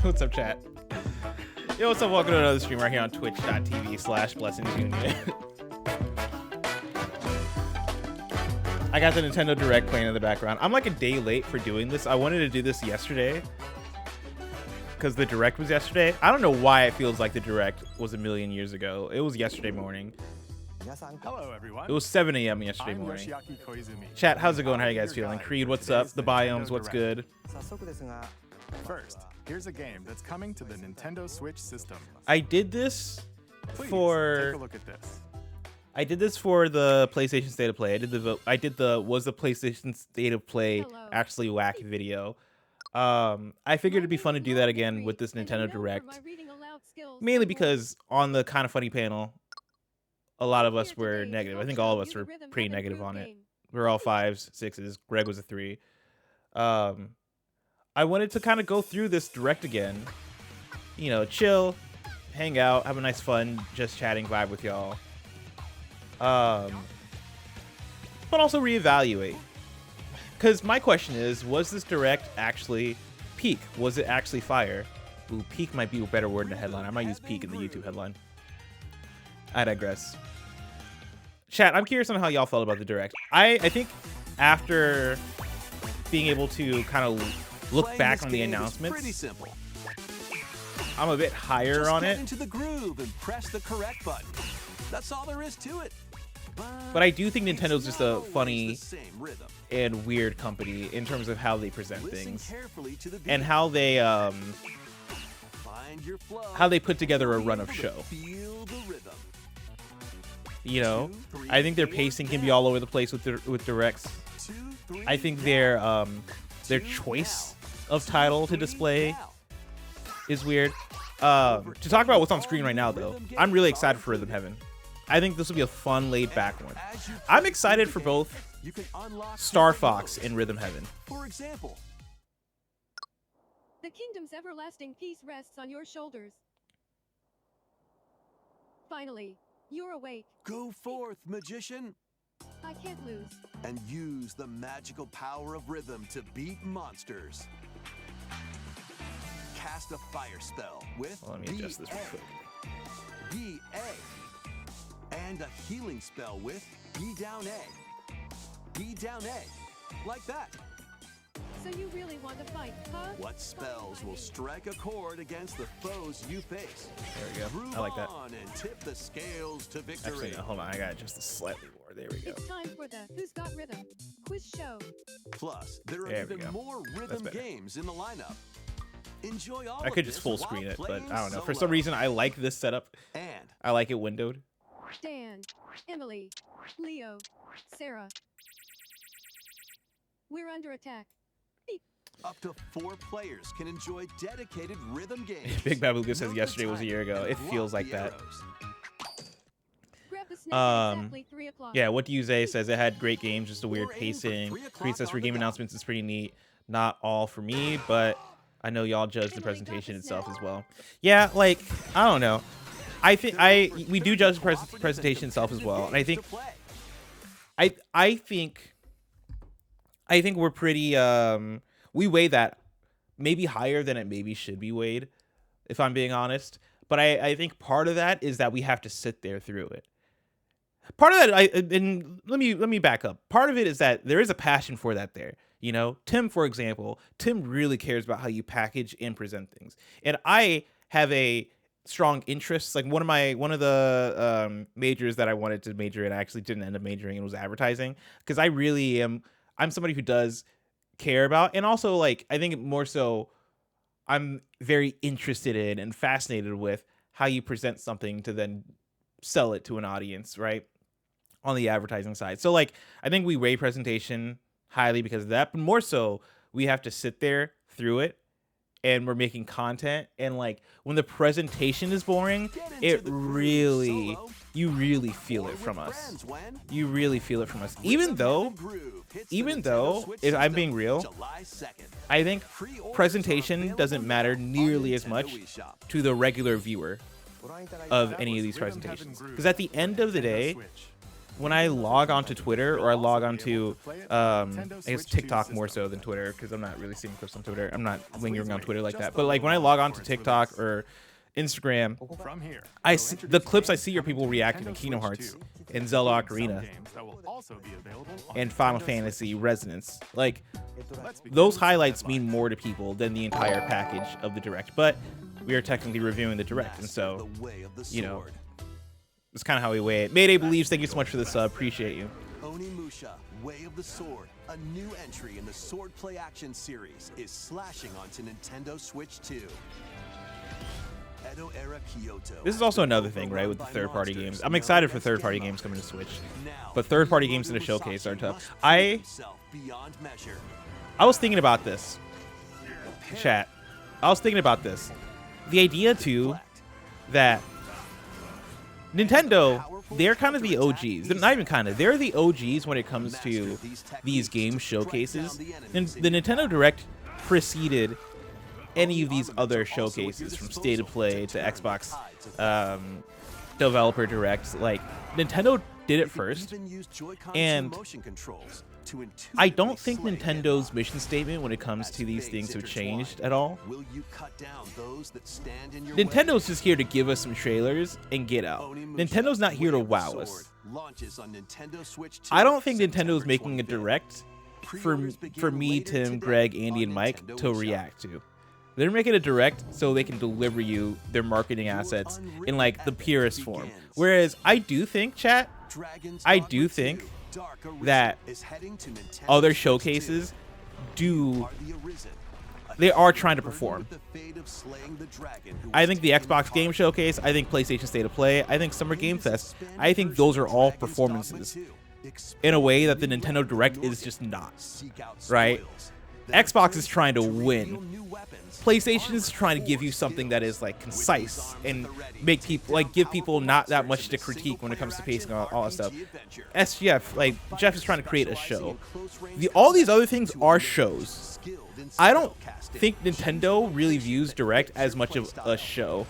What's up, chat? Yo, what's up? Welcome to another stream right here on twitch.tv/blessingsunion. I got the Nintendo Direct playing in the background. I'm like a day late for doing this. I wanted to do this yesterday because the Direct was yesterday. I don't know why it feels like the Direct was a million years ago. It was yesterday morning. Hello, everyone. It was 7 a.m. yesterday morning. Chat, how's it going? How you guys feeling? Creed, what's up? The biomes, what's good? First, here's a game that's coming to the Nintendo Switch system. I did this Please for... take a look at this. I did this for the PlayStation State of Play. Was the PlayStation State of Play actually whack video. I figured it'd be fun to do that again with this Nintendo Direct. Mainly because on the Kind of Funny panel, a lot of us were negative. I think all of us were pretty negative on it. We were all 5s, 6s. Greg was a 3. I wanted to kind of go through this Direct again. You know, chill, hang out, have a nice fun, just chatting vibe with y'all. But also reevaluate. Because my question is, was this Direct actually peak? Was it actually fire? Ooh, peak might be a better word in the headline. I might use peak in the YouTube headline. I digress. Chat, I'm curious on how y'all felt about the Direct. I think after being able to kind of look back on the announcements, I'm a bit higher on it. Into the groove and press the correct button. That's all there is to it. But I do think Nintendo's just a funny and weird company in terms of how they present things and how they put together a run of show. You know, I think their pacing can be all over the place with directs. I think their choice of title to display is weird. To talk about what's on screen right now, though, I'm really excited for Rhythm Heaven. I think this will be a fun, laid-back one. I'm excited for both Star Fox and Rhythm Heaven. For example, the kingdom's everlasting peace rests on your shoulders. Finally, you're awake. go forth, magician, I can't lose. and use the magical power of rhythm to beat monsters. Cast a fire spell with Well, let me adjust this real quick. BA. And a healing spell with B down A. B down A. Like that. So you really want to fight, huh? What spells will strike a chord against the foes you face? There we go. Groove I like that. on and tip the scales to victory. Actually, no, hold on. I got just a slightly more. There we go. It's time for the Who's Got Rhythm quiz show. Plus, there are There we even go. more That's rhythm better. games in the lineup. Enjoy all I of could just this full while screen it, but playing I don't know. For solo. some reason, I like this setup. And I like it windowed. Dan, Emily, Leo, Sarah. We're under attack. up to 4 players can enjoy dedicated rhythm games. Big Babuga says Note yesterday the was a time year ago. and It feels block like the that. arrows. Grab the snack at exactly 3 o'clock. Yeah, what do you say? Says it had great games, just a weird 4 aim for pacing. 3 o'clock Creed says for on the game dot. announcements is pretty neat. Not all for me, but I know y'all judge the presentation itself as well. Yeah, like, I don't know. I think we do judge the presentation itself as well, and I think To play. I think we're pretty we weigh that maybe higher than it maybe should be weighed, if I'm being honest. But I think part of that is that we have to sit there through it. Part of that, and let me back up. Part of it is that there is a passion for that there. You know, Tim, for example, Tim really cares about how you package and present things, and I have a strong interest. Like one of the majors that I wanted to major in, I actually didn't end up majoring in, was advertising, because I really am. I'm somebody who does care about, and also, like, I think more so, I'm very interested in and fascinated with how you present something to then sell it to an audience, right? On the advertising side. So, like, I think we weigh presentation highly because of that, but more so, we have to sit there through it, and we're making content, and, like, when the presentation is boring, it really, you really feel it from us. You really feel it from us. Even though, if I'm being real, I think presentation doesn't matter nearly as much to the regular viewer of any of these presentations. Because at the end of the day, when I log onto Twitter or I log onto I guess TikTok more so than Twitter, because I'm not really seeing clips on Twitter. I'm not lingering on Twitter like that. But like when I log on to TikTok or Instagram, From here, I see, the clips I see are people reacting to Kingdom Hearts and Zelda Ocarina and Final Fantasy Resonance. Like, those highlights mean more to people than the entire package of the Direct. But we are technically reviewing the Direct, and so, you know, it's kind of how we weigh it. Mayday Believes, thank you so much for the sub. Appreciate you. Onimusha, Way of the Sword, a new entry in the Sword Play Action series, is slashing onto Nintendo Switch 2. Edo Era Kyoto. This is also another thing, right, with the third-party games. I'm excited for third-party games coming to Switch, but third-party games in a showcase are tough. I was thinking about this, chat. I was thinking about this. The idea, too, that Nintendo, they're kind of the OGs. They're not even kind of. They're the OGs when it comes to these game showcases. And the Nintendo Direct preceded any of these other showcases, from State of Play to Xbox Developer Direct. Like, Nintendo did it first, and I don't think Nintendo's mission statement when it comes to these things have changed at all. Nintendo's just here to give us some trailers and get out. Nintendo's not here to wow us. I don't think Nintendo's making a Direct for me, Tim, Greg, Andy, and Mike to react to. They're making a Direct so they can deliver you their marketing assets in like the purest form. Whereas I do think, chat, I do think that other showcases they are trying to perform. I think the Xbox Game Showcase, I think PlayStation State of Play, I think Summer Game Fest, I think those are all performances in a way that the Nintendo Direct is just not, right? Xbox is trying to win. PlayStation is trying to give you something that is like concise and make people like give people not that much to critique when it comes to pacing and all that stuff. SGF, like Jeff is trying to create a show. All these other things are shows. I don't think Nintendo really views Direct as much of a show.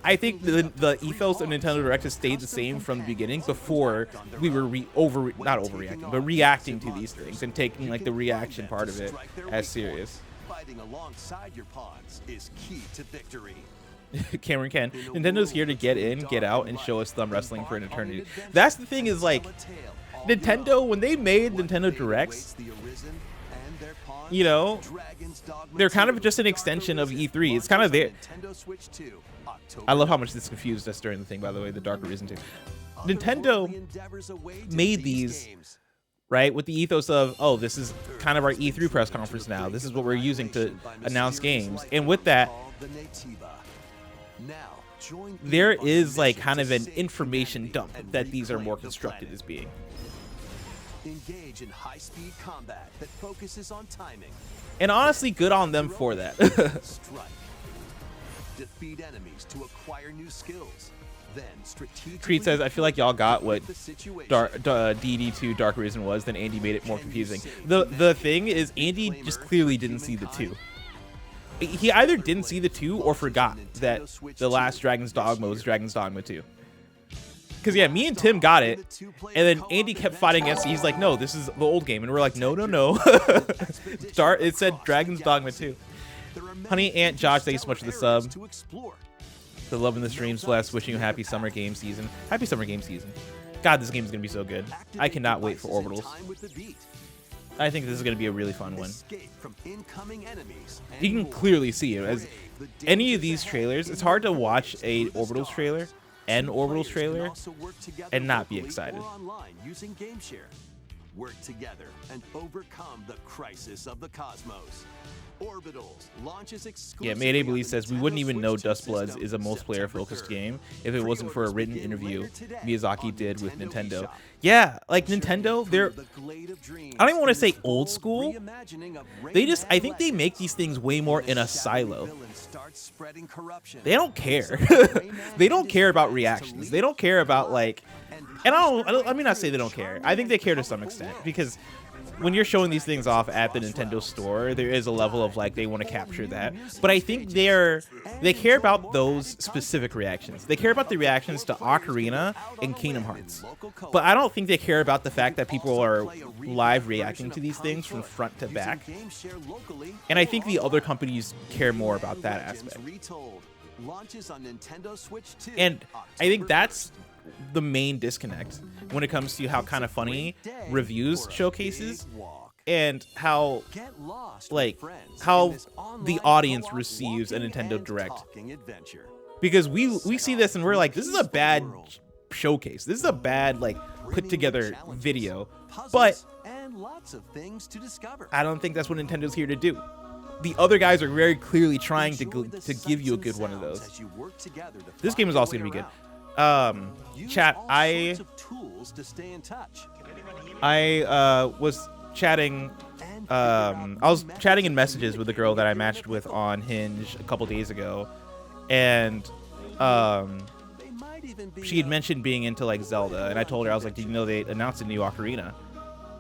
I think the ethos of Nintendo Direct has stayed the same from the beginning before we were not overreacting, but reacting to these things and taking like the reaction part of it as serious. Fighting alongside your pawns is key to victory. Cameron Ken, Nintendo's here to get in, get out, and show us them wrestling for an eternity. That's the thing is, like, Nintendo, when they made Nintendo Directs, you know, they're kind of just an extension of E3. It's kind of there. I love how much this confused us during the thing, by the way, the Dark Arisen 2. Nintendo made these, right, with the ethos of, oh, this is kind of our E3 press conference now. This is what we're using to announce games. And with that, there is like kind of an information dump that these are more constructed as being. Engage in high-speed combat that focuses on timing. And honestly, good on them for that. Strike. Defeat enemies to acquire new skills. Then strategically Creed says, I feel like y'all got what DD2 Dark Arisen was, then Andy made it more confusing. The thing is, Andy just clearly didn't see the 2. He either didn't see the 2 or forgot that the last Dragon's Dogma was Dragon's Dogma 2. Because, yeah, me and Tim got it, and then Andy kept fighting against it. He's like, no, this is the old game. And we're like, no. It said Dragon's Dogma 2. Honey Aunt Josh, thank you so much for the sub. The love in the streams, bless. Wishing you a happy summer game season. Happy summer game season. God, this game is going to be so good. I cannot wait for Orbitals. I think this is going to be a really fun one. You can clearly see it. As any of these trailers, it's hard to watch a Orbitals trailer and not be excited. Work together and overcome the crisis of the cosmos. Orbitals launches exclusively. Yeah, Mayday Believe says we wouldn't even know Dust Bloods is a multiplayer focused game if it wasn't for a written interview Miyazaki did with Nintendo. Yeah, like Nintendo, they're, I don't even want to say old school. I think they make these things way more in a silo. They don't care. They don't care about reactions. They don't care about like And let me not say they don't care. I think they care to some extent, because when you're showing these things off at the Nintendo store, there is a level of like they want to capture that. But I think they care about those specific reactions. They care about the reactions to Ocarina and Kingdom Hearts. But I don't think they care about the fact that people are live reacting to these things from front to back. And I think the other companies care more about that aspect. And I think that's the main disconnect when it comes to how kind of funny reviews showcases and how the audience receives a Nintendo Direct. Because we see this and we're like, this is a bad showcase. This is a bad like put together video. But I don't think that's what Nintendo's here to do. The other guys are very clearly trying to give you a good one of those. This game is also going to be good. Chat, I was chatting in messages with a girl that I matched with on Hinge a couple days ago, and she had mentioned being into like Zelda, and I told her, I was like, did you know they announced a new Ocarina?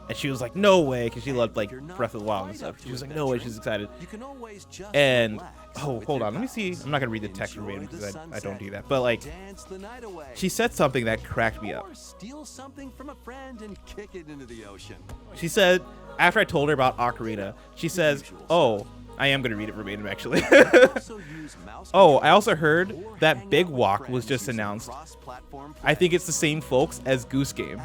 And she was like, no way, because she loved like Breath of the Wild and stuff. She was like, no way, she's excited. And oh, hold on, let me see. I'm not gonna read the text verbatim because I don't do that. But like, she said something that cracked me up. She said, after I told her about Ocarina, she says, oh, I am gonna read it verbatim actually. Oh, I also heard that Big Walk was just announced. I think it's the same folks as Goose Game.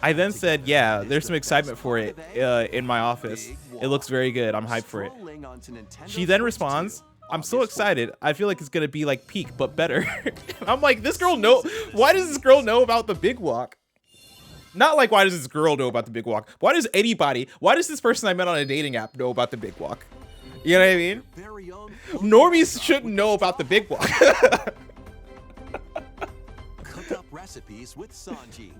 I then said, yeah, there's some excitement for it in my office. It looks very good. I'm hyped for it. She then responds, I'm so excited. I feel like it's going to be like Peak, but better. I'm like, this girl know. Why does this girl know about the Big Walk? Not like, why does this girl know about the Big Walk? Why does this person I met on a dating app know about the Big Walk? You know what I mean? Normies shouldn't know about the Big Walk. Recipes with Sanji.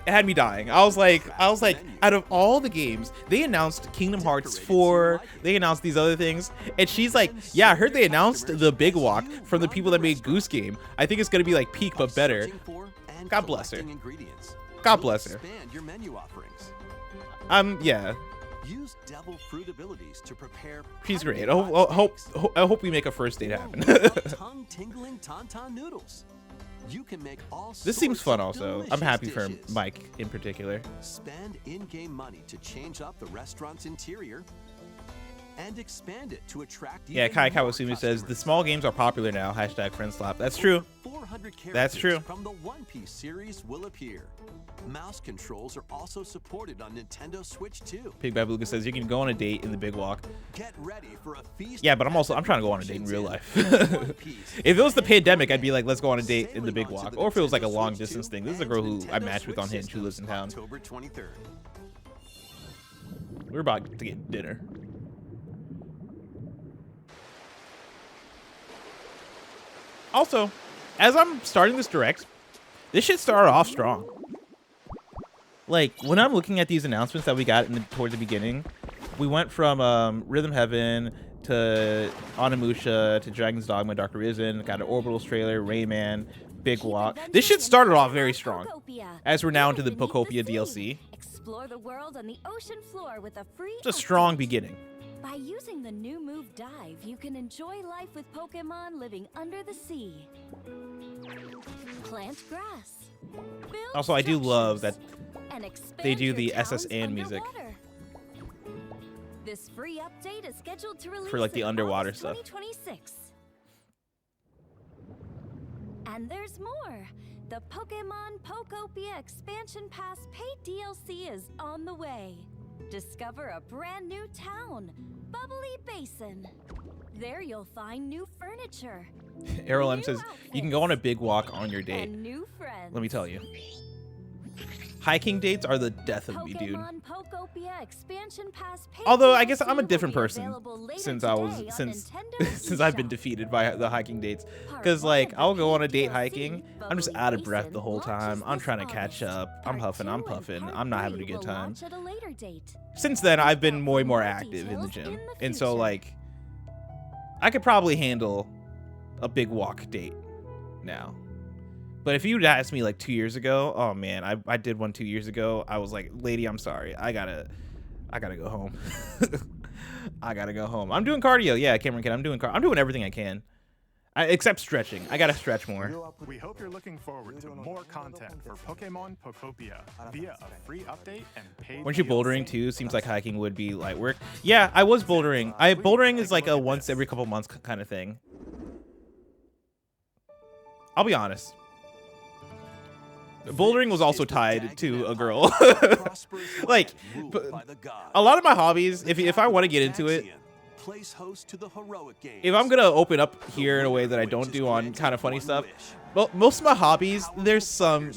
It had me dying. I was like, out of all the games, they announced Kingdom Hearts 4, they announced these other things, and she's like, yeah, I heard they announced the Big Walk from the people that made Goose Game. I think it's gonna be like Peak, but better. God bless her. God bless her. Yeah. Use devil fruit abilities to prepare. She's great. I hope we make a first date happen. Tongue-tingling tauntaun noodles. You can make all this seems fun sorts of also. I'm happy delicious for dishes. Mike in particular. Spend in-game money to change up the restaurant's interior and expand it to attract Yeah, even Kai more Kawasumi says the customers. small games are popular now. Hashtag friend slap. That's true. 400 That's characters true. from the One Piece series will appear. Mouse controls are also supported on Nintendo Switch 2. Pig Babuga says you can go on a date in the Big Walk. Get ready for a feast. Yeah, of but I'm trying to go on a date in attractions real life. One Piece. If it was the pandemic, I'd be like, let's go on a date in the Sailing Big onto Walk. the Or if it was like a Nintendo long Switch distance 2 thing. This is a and girl who I Nintendo matched with on Switch Hinge who lives in town. October 23rd. We're about to get dinner. Also, as I'm starting this direct, this shit started off strong. Like, when I'm looking at these announcements that we got towards the beginning, we went from Rhythm Heaven to Onimusha to Dragon's Dogma, Dark Arisen, got an Orbitals trailer, Rayman, Big Walk. This shit started off very strong, as we're now into the Pokopia DLC. Explore the world on the ocean floor with a free It's a strong update. beginning. By using the new move Dive, you can enjoy life with Pokemon living under the sea. Plant grass. Build Also, I do love that structures, and expand they do your the towns SSN music. underwater. This free update is scheduled to release For, like, the in underwater August stuff. 2026. And there's more. The Pokemon Pokopia Expansion Pass paid DLC is on the way. Discover a brand new town, Bubbly Basin. There you'll find new furniture, Errol M new says you can go on a Big Walk on your date. and new friends. Let me tell you. Hiking dates are the death of me, dude. Pokemon Pokopia Expansion Pass paid Although I guess DLC I'm a will different be person available later since today I on was since Nintendo I've been eShop. defeated by the hiking dates. Part Cause one like of I'll the go on a paid date DLC, hiking. I'm just Bubbly out of breath Basin, the whole time. launches I'm this trying to catch August. up. I'm Part huffing. I'm 2 and puffing. Part I'm not having a 3 good will time. launch at a later date. Since then, I've been Look out more for active in the details gym, in the and so future. like I could probably handle a Big Walk date now. But if you'd asked me like 2 years ago, oh man, I did one 2 years ago. I was like, lady, I'm sorry. I gotta go home. I gotta go home. I'm doing cardio. Yeah, Cameron Kid, I'm doing everything I can. Except stretching. I gotta stretch more. We hope you're looking forward to more content for Pokemon Pokopia via a free update and paid Weren't you DLC. bouldering too? Seems like hiking would be light work. Yeah, I was bouldering. Bouldering is like a once every couple months kind of thing. I'll be honest. Bouldering was also tied to a girl. Like, a lot of my hobbies, if I want to get into it, Place host to the heroic games. if I'm gonna open up here in a way that I don't do on kind of funny stuff, well, most of my hobbies, there's some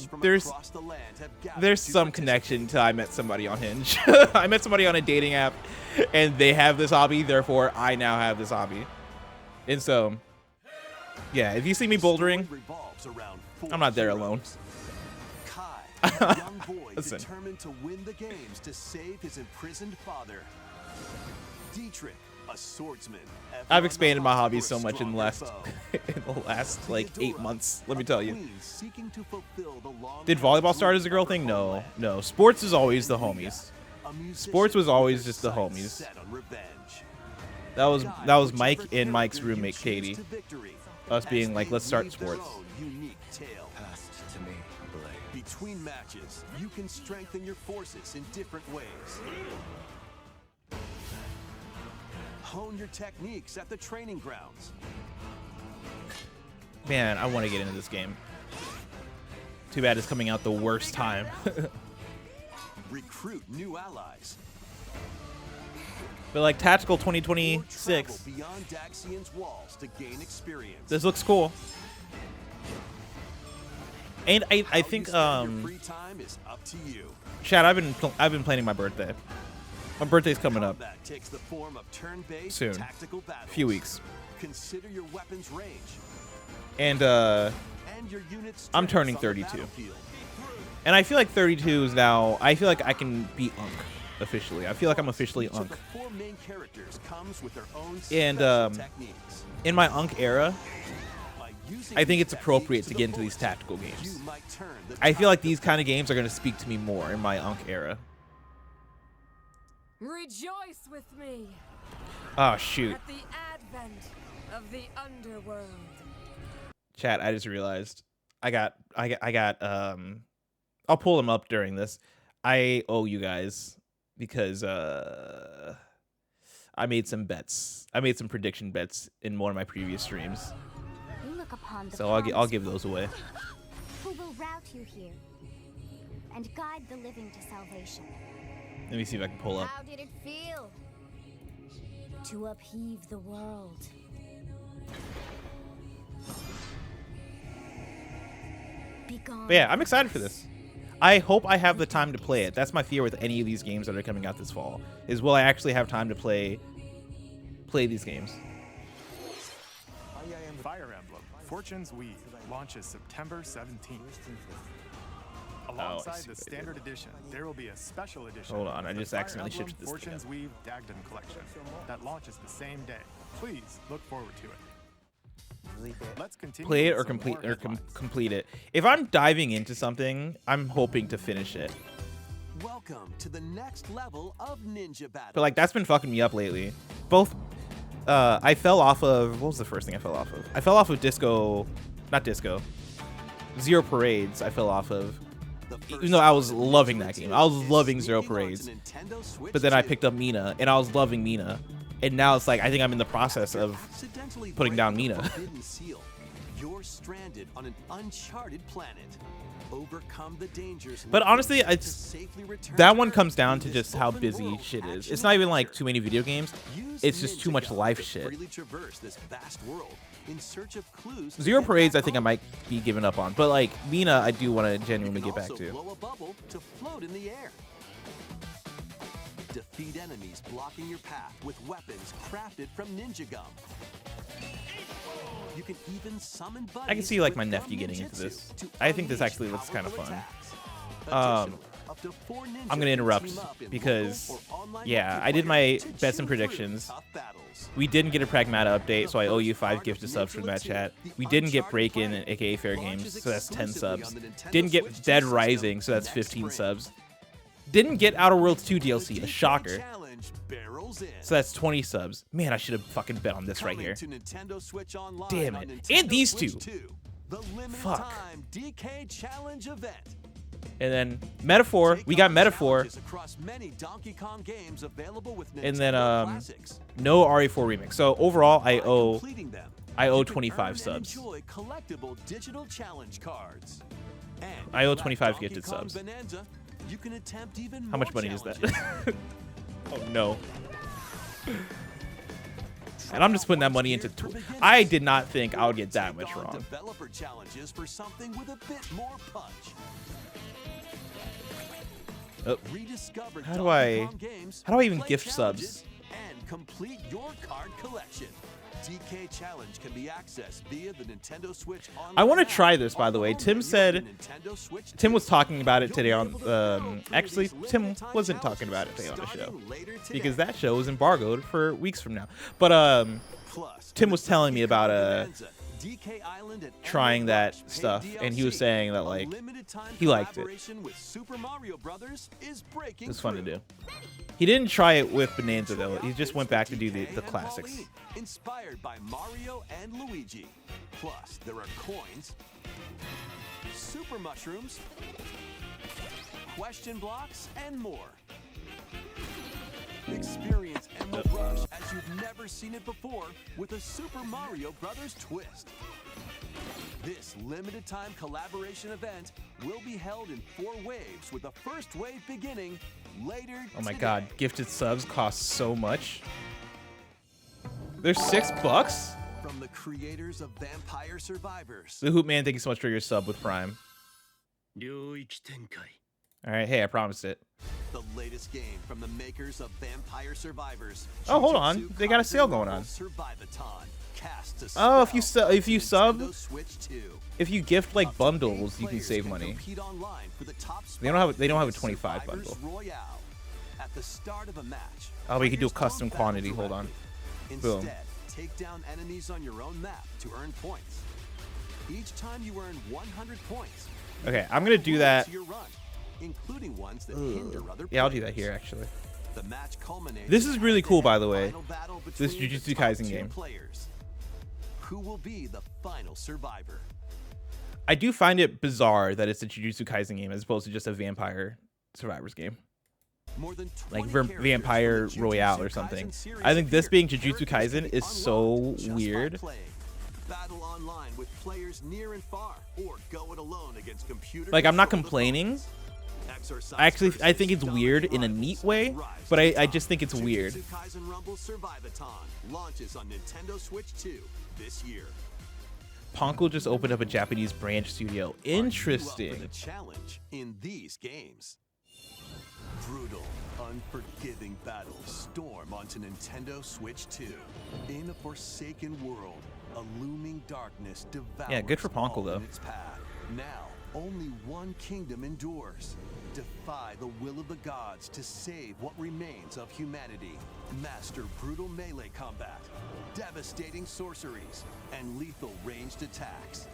connection to I met somebody on Hinge. I met somebody on a dating app, and they have this hobby. Therefore, I now have this hobby. And so, yeah, if you see me bouldering, I'm not there alone. Kai, a young boy Listen. determined to win the games to save his imprisoned father. Dietrich, a swordsman. ever I've on the expanded my hunt hobbies for a so much in the stronger last foe. like 8 months. Let me tell you. Queen seeking to fulfill the long Did volleyball start as a girl thing? No, no. Sports is always the homies. Sports was always just the homies. Set on revenge. That was Guide Mike whichever and Mike's character you roommate choose Katie. to victory, Us being as like, they let's start weave their sports. own unique tale. Passed to me, Blade. Between matches, you can strengthen your forces in different ways. Hone your techniques at the training grounds. Man, I want to get into this game. Too bad it's coming out the worst time. Recruit new allies. But like Tactical Or travel 2026, beyond Daxian's walls to gain experience. this looks cool. And I How you think spend your free time is up to you. Chad, I've been planning my birthday. My birthday's coming up. Combat takes the form of turn-based Soon. tactical battles. Few weeks. Consider your weapon's range And and your unit's I'm strengths turning on the 32. battlefield. and I feel like 32 is now. I feel like I can be Unk officially. I feel like I'm officially Each of Unk. the four main characters comes with their own And, special um, techniques. In my Unk era, By using I think these it's appropriate techniques to the get into these fullest, tactical games. you might turn the I feel like tide these of kind of games are going to speak to me more in my Unk era. Rejoice with me Oh shoot, at the advent of the underworld. chat! I just realized I got. I'll pull them up during this. I owe you guys because I made some bets. I made some prediction bets in one of my previous streams, You look upon the so I'll promised give those away. who will route you here and guide the living to salvation. Let me see if I can pull up. How did it feel to upheave the world? Begone. But yeah, I'm excited for this. I hope I have the time to play it. That's my fear with any of these games that are coming out this fall. Is will I actually have time to play these games? Fire Emblem Fortune's Weave launches September 17th. I Alongside see the what they standard edition, there will be a special edition. Hold on, I the just Fire accidentally Emblem shifted this thing Fortune's up. Weave Dagden collection that launches the same day. Please look forward to it. Let's continue. Play it with or some complete more or headlines. complete it. If I'm diving into something, I'm hoping to finish it. Welcome to the next level of ninja battle. But like that's been fucking me up lately. Both I fell off of what was the first thing I fell off of? I fell off of Zero Parades I fell off of. Even though I was loving that game. I was loving Zero Parades. But then I picked up Mina and I was loving Mina. And now it's like I think I'm in the process of putting down Mina. You're stranded on an uncharted planet. Overcome the dangers. But honestly, to it's safely return that to one Earth comes down in to this just how open busy world shit is. action It's not even like adventure. too many video games. Use It's just too much Ninja life to shit. freely traverse this vast world in search of clues to Zero get Parades back I think I home. might be giving up on. But like Mina I do want to You genuinely can get back also to. blow a bubble to float in the air. Defeat enemies blocking your path with weapons crafted from ninja gum. You can even summon buddies I can see like with my gum nephew getting into ninjutsu this. to I think this unleash actually looks kind of powerful fun. attacks. Um, Additionally, a Up to 4 ninjas I'm gonna can interrupt team up in because, local or online yeah, I did my multiplayer to bets and chew through predictions. tough battles. We didn't get a Pragmata update, so I owe you The 5 first gifted part of subs from that Peninsula chat. 2, We the didn't get Uncharted Break-In, Planet, aka Fair Games, launches so that's 10 exclusively subs. on the Nintendo Didn't get Switch 2 Dead system Rising, so that's next 15 spring. subs. Didn't get Outer Worlds 2 The DLC, a DK shocker. Challenge barrels in. So that's 20 subs. Man, I should have fucking bet on this right Coming here. to Nintendo Switch Online Damn on it. Nintendo And these Switch two. 2, the limited Fuck. time DK Challenge event. And then Metaphor, Take we got on Metaphor. challenges across many Donkey Kong games available with And then Nintendo Classics. no RE4 remix. So overall, I By owe completing them, I owe you can 25 earn subs. And enjoy collectible digital challenge cards. And I owe with that 25 Donkey gifted Kong subs. Bonanza, you can attempt even How much more money is that? challenges. Oh no. And I'm just putting that money into I did not think I would get that much Take on wrong. Developer challenges for something with a bit more punch. Oh, Rediscover How do Donkey I- Kong games, how do I even play gift challenges, subs? and complete your card collection. DK Challenge can be accessed via the Nintendo Switch Online I want to app try this, by the or way. home Tim menu said of the Nintendo Switch Tim 2. was talking about it You'll today be on able to fulfill actually these Tim limited time wasn't talking about it challenges today on the show starting later because today. that show is embargoed for weeks from now. But Plus, Tim with was telling me Donkey about Kong Bonanza, DK Island and trying Emerald that Rush paid stuff, and he was DLC, saying that a like limited-time he liked it. collaboration with Super Mario Brothers is breaking it's fun to through. do. He didn't try it with Bonanza though. He just went back to do the DK and classics. Pauline, inspired by Mario and Luigi. Plus, there are coins, super mushrooms, question blocks, and more. Experience Emerald Rush as you've never seen it before with a Super Mario Brothers twist. This limited time collaboration event will be held in 4 waves with the first wave beginning later Oh my today. god, gifted subs cost so much. They're $6? From the creators of Vampire Survivors. The Hoop Man, thank you so much for your sub with Prime. Alright, hey, I promised it. The latest game from the makers of Vampire Survivors. Oh, hold on. Jujutsu They got a Kaisen sale going Rumble on. Survivathon. Cast a Oh, if spell you onto sub, Nintendo Switch 2. if you gift like Up to 8 bundles, you can players save money. compete online for the top They don't have spot they don't have a in 25 Survivors bundle. Royale. At the start of a match, Oh, but you can do a players custom don't battle quantity. Hold on. directly. Boom. Instead, take down enemies on your own map to earn points. Each time you earn 100 points. Okay, I'm gonna do that. To your run, including ones that hinder other Yeah, I'll do that players. here actually. The match culminates This in is a really cool, by the way. final battle This between the Jujutsu top Kaisen 2 game. Players. Who will be the final survivor? I do find it bizarre that it's a Jujutsu Kaisen game as opposed to just a Vampire Survivors game, More than like 20 characters Vampire from the Royale Jujutsu or something. Kaisen series I think this appear. being Jujutsu Characters Kaisen can be is so unlocked just by weird. playing. Battle online with players near and far, or go it alone against computer. Like, I'm not controlled complaining. opponents. Exorcise Actually, I versus think it's dominant weird in a rivals. neat way, Rise but to the I top. just think it's weird. Jujutsu Kaisen Rumble Survivathon launches on Nintendo Switch 2 this year. Ponko just opened up a Japanese branch studio. Are you up for Interesting. the challenge in these games? Brutal, unforgiving battles storm onto Nintendo Switch 2. In a forsaken world, a looming darkness devours Yeah, good for Ponko, all though. in its path. Now, only one kingdom endures. Defy the will of the gods to save what remains of humanity. Master brutal melee combat, devastating sorceries, and lethal ranged attacks.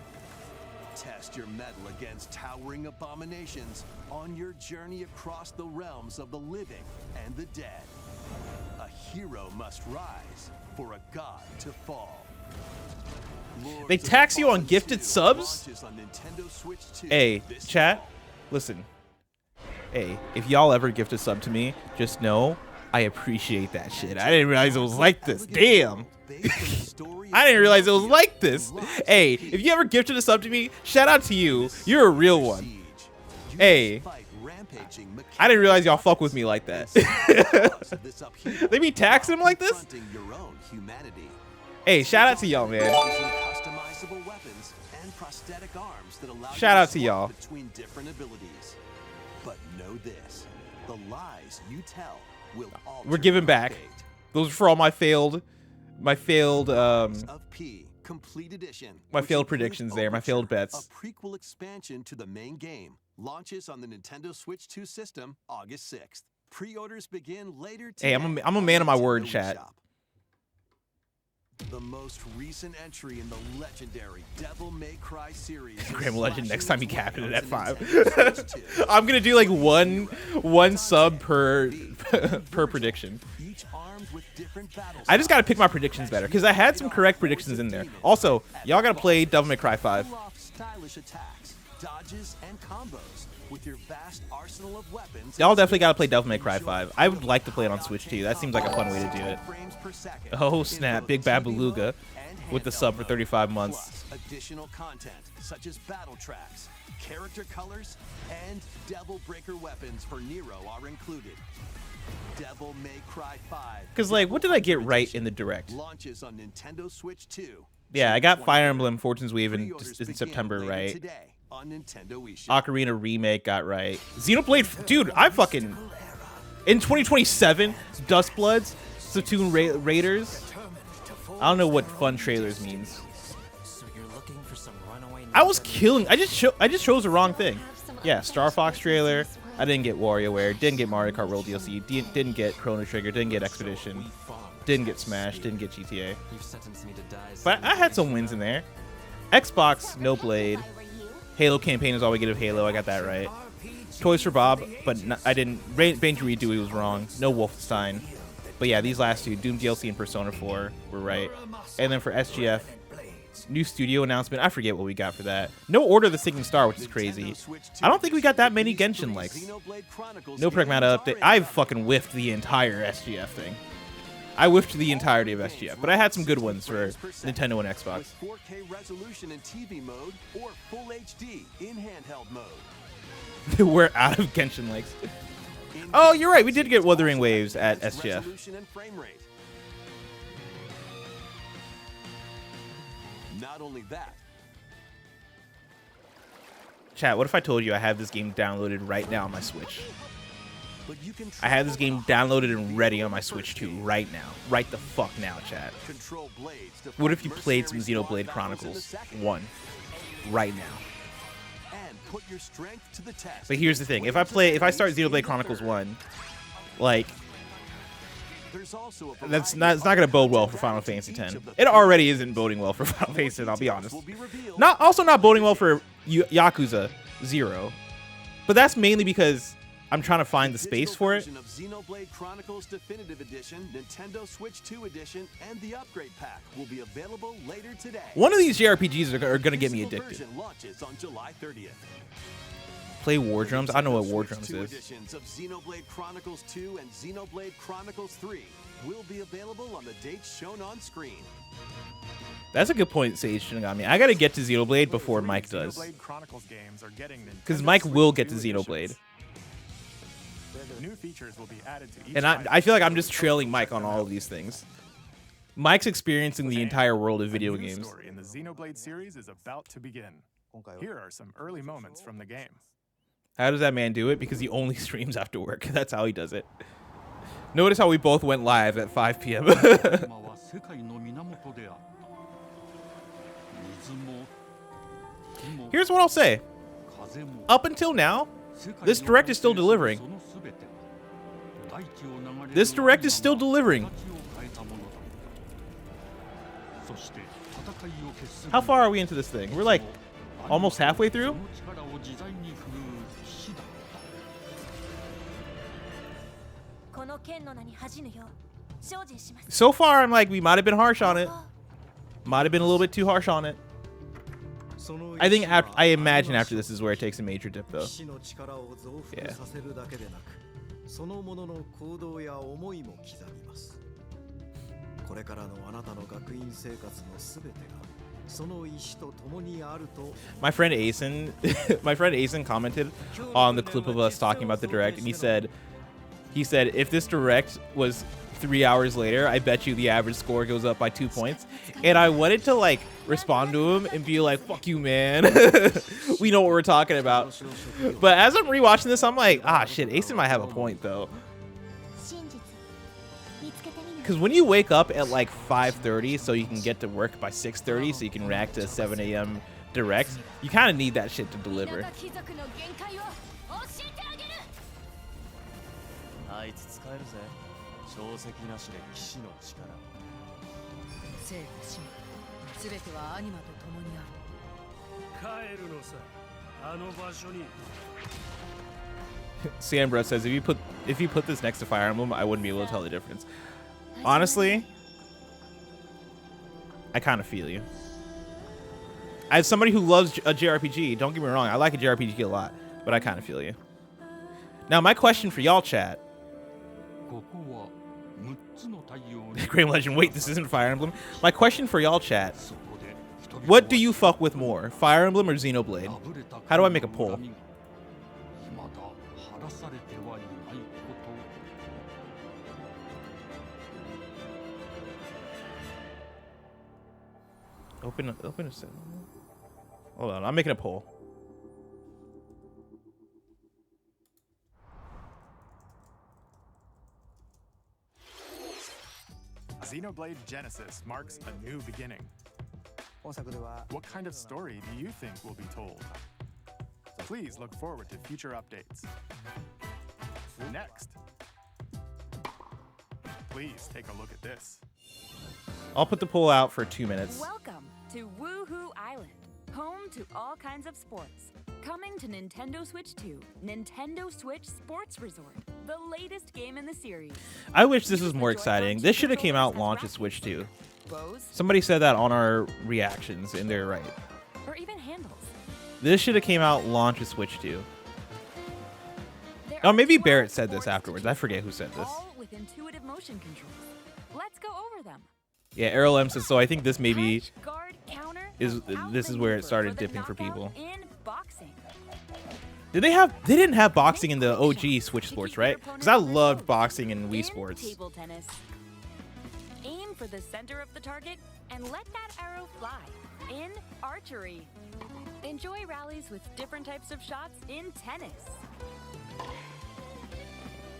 Test your mettle against towering abominations on your journey across the realms of the living and the dead. A hero must rise for a god to fall. Lords They of the tax you on Fallen gifted 2 subs? launches on Nintendo Switch 2 Hey, this chat, fall. listen. Hey, if y'all ever gift a sub to me, just know I appreciate that shit. I didn't realize it was like this. Damn. I didn't realize it was like this. Hey, if you ever gifted a sub to me, shout out to you. You're a real one. Hey, I didn't realize y'all fuck with me like that. They be taxing him like this? Hey, shout out to y'all, man. Shout out to y'all. Between different abilities. But know this, the lies you tell will alter We're giving your back. fate. Those are for all my failed Of P, Complete Edition. my which failed includes predictions there, my failed Overture, bets. A prequel expansion to the main game, Launches on the Nintendo Switch 2 system August 6th. Pre-orders begin later Hey, today. I'm a man of my on word, Nintendo chat. eShop. The most recent entry in the legendary Devil May Cry series. is Grim Legend next time he slashing capped it its at way 5. onto Nintendo Switch 2. I'm gonna do like one sub per per prediction. Each armed with different battle I just gotta pick styles. my predictions better because I had some correct predictions in there. Also, y'all gotta play Devil May Cry 5. Pull off stylish attacks, dodges, and combos with your vast arsenal of weapons. Y'all definitely gotta play Devil May Cry 5. I would like to play it on Switch too. That seems like a fun way to do it. Frames per second Oh in snap, both Big TV Babaluga mode and with the handheld sub for mode. 35 months. Plus, additional content such as battle tracks, character colors, and Devil Breaker weapons for Nero are included. Devil May Cry 5. Cause like, what did I get right in the direct? Launches on Nintendo Switch 2. Yeah, I got Fire Emblem Fortune's Wave in Pre-orders in begin September, later right? today on Nintendo eShop. Ocarina Remake got right. Xenoblade, dude, I fucking in 2027, Dustbloods, Splatoon Raiders. I don't know what fun trailers means. So you're looking for some runaway I was killing. I just chose the wrong thing. Yeah, Star Fox trailer. I didn't get WarioWare. Didn't get Mario Kart World DLC. Didn't get Chrono Trigger. Didn't get Expedition. Didn't get Smash. Didn't get GTA. You've sentenced me to die. But I had some wins in there. Xbox, no Blade. Halo campaign is all we get of Halo. I got that right. Toys for Bob, but I didn't. Banjo Dewey was wrong. No Wolfenstein. But yeah, these last two, Doom DLC and Persona 4, were right. And then for SGF, new studio announcement. I forget what we got for that. No Order of the Sinking Star, which is crazy. I don't think we got that many Genshin likes. No Pragmata update. I fucking whiffed the entire SGF thing. I whiffed the entirety of SGF, but I had some good ones for Nintendo and Xbox. With 4K resolution in TV mode or Full HD in handheld mode. We're out of Genshin likes. Oh, you're right. We did get Wuthering Waves at SGF. Resolution and frame rate. Not only that, Chat, what if I told you I have this game downloaded right now on my Switch? but you can I have this game downloaded and ready on my Switch 2 right now. Right the fuck now, chat. control blades to What if fight you played some mercenary Xenoblade squad battles in a Chronicles second. 1 right now? And put your strength to the test. But here's the thing. If I start Xenoblade Chronicles 1, like, There's also a it's variety not of going to bode well upgrades for Final to Fantasy each X. of the It three already isn't boding well for Final Fantasy X, I'll be honest. will be revealed Also not boding well for Yakuza 0. But that's mainly because I'm trying to find the space for it. Digital version of Xenoblade Chronicles Definitive Edition, Nintendo Switch 2 Edition, and the upgrade pack will be available later today. One of these JRPGs are going to get me Physical addicted. version launches on July 30th. Play War Drums? I don't know what War Switch Drums 2 is. editions of Xenoblade Chronicles 2 and Xenoblade Chronicles 3 will be available on the dates shown on screen. That's a good point, Sage Shinigami. I got to get to Xenoblade before Mike does. Xenoblade Chronicles games are getting Because Nintendo Mike Switch will get to 2 Xenoblade. editions. New features will be added to each And title. I feel like I'm just trailing Mike on all of these things. Mike's experiencing the entire world of video A new games. story in the Xenoblade series is about to begin. Here are some early moments from the game. How does that man do it? Because he only streams after work. That's how he does it. Notice how we both went live at 5 p.m. は世界の源であった水も火も Here's what I'll say. 風も Up until now, 世界の this direct is still delivering. その全ては大地を流れる This direct is still delivering. 形を変えたものだそして戦いを決する How far are we into this thing? We're like almost halfway through? その力を自在に振るう騎士だったこの剣の名に恥じぬよう精進します So far, I'm like, we might have been harsh on it. Might have been a little bit too harsh on it. I think I imagine after this is where it takes a major dip, though. 騎士の力を増幅 Yeah. させるだけでなく、そのものの行動や思いも刻みます。これからのあなたの学院生活のすべてがその意志と共にあると。 My friend Asen commented on the clip of us talking about the direct, and he said, if this direct was 3 hours later, I bet you the average score goes up by 2 points. And I wanted to like respond to him and be like, fuck you, man. We know what we're talking about. But as I'm rewatching this, I'm like, ah, shit, Asen might have a point though. 真実見つけてみる Because when you wake up at like 5:30 so you can get to work by 6:30 so you can react to 7 a.m. direct, you kind of need that shit to deliver. あいつ使えるぜ。小石なしで騎士の力。生と死全てはアニマと共にある。帰るのさ。あの場所に。 Sambra says if you put this next to Fire Emblem, I wouldn't be able to tell the difference. Honestly, I kind of feel you. As somebody who loves a JRPG, don't get me wrong, I like a JRPG a lot, but I kind of feel you. Now, my question for y'all, chat. ここは6つの太陽に Great Legend, wait, this isn't Fire Emblem. My question for y'all, chat. そこで人々は What do you fuck with more, Fire Emblem or Xenoblade? 破れた How do I make a poll? 神が未だ晴らされてはいないこと Open a Hold on, I'm making a poll. Xenoblade Genesis marks a new beginning. What kind of story do you think will be told? Please look forward to future updates. Next, please take a look at this. I'll put the poll out for 2 minutes. Welcome to Woohoo Island, home to all kinds of sports. Coming to Nintendo Switch 2, Nintendo Switch Sports Resort, the latest game in the series. I wish this was more exciting. This should have came out launch at Switch 2. Somebody said that on our reactions, and they're right. Or even handles. This should have came out launch at Switch 2. Oh, maybe Barrett said this afterwards. I forget who said this. All with intuitive motion controls. Let's go over them. Yeah, Errol M says, so I think this maybe Punch, guard, counter, is and this is where it outmaneuver started for the dipping for knockout people. in boxing. They didn't have boxing in the OG Switch Sports, right? Because I loved boxing in Wii In Sports. table tennis. Aim for the center of the target and let that arrow fly. In archery. Enjoy rallies with different types of shots in tennis.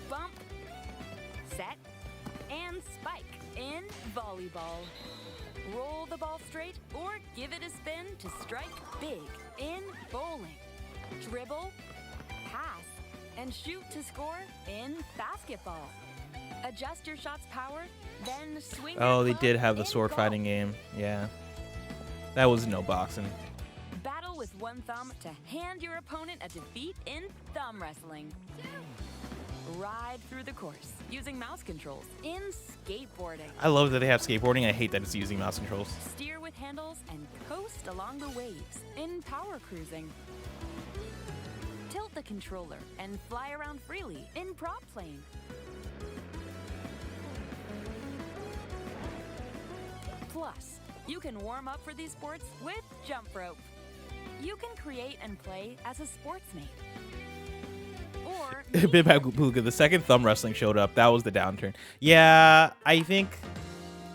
Bump, set, and spike in volleyball. Roll the ball straight or give it a spin to strike big in bowling. Dribble, pass, and shoot to score in basketball. Adjust your shot's power, then swing. Oh, your they club did have the in sword golf. fighting game. Yeah. That was no boxing. Battle with one thumb to hand your opponent a defeat in thumb wrestling. Ride through the course using mouse controls in skateboarding. I love that they have skateboarding. I hate that it's using mouse controls. Steer with handles and coast along the waves in power cruising. Tilt the controller and fly around freely in prop plane. Plus, you can warm up for these sports with jump rope. You can create and play as a sportsmate. Or Bibaguga, the second thumb wrestling showed up, that was the downturn. Yeah, I think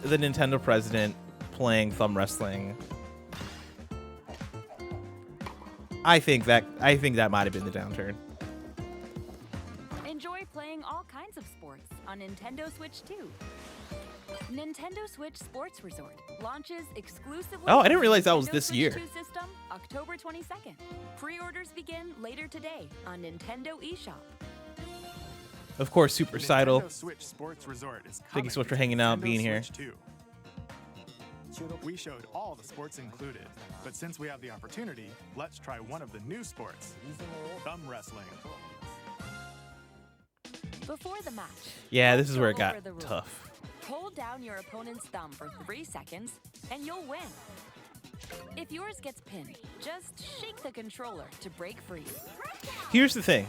the Nintendo president playing thumb wrestling. I think that might have been the downturn. enjoy playing all kinds of sports on Nintendo Switch 2. Nintendo Switch Sports Resort launches exclusively. Oh, I didn't realize that was Nintendo this Switch year. 2 system, October 22nd. Pre-orders begin later today on Nintendo eShop. Of course, Super Sidle. Nintendo Switch Sports Resort is Thank you so much for coming to hanging out, Nintendo being here. Switch 2. We showed all the sports included, but since we have the opportunity, let's try one of the new sports, thumb wrestling. Before the match, Yeah, this let's is where it go got over the rules. tough. Hold down your opponent's thumb for 3 seconds, and you'll win. If yours gets pinned, just shake the controller to break free. Here's the thing.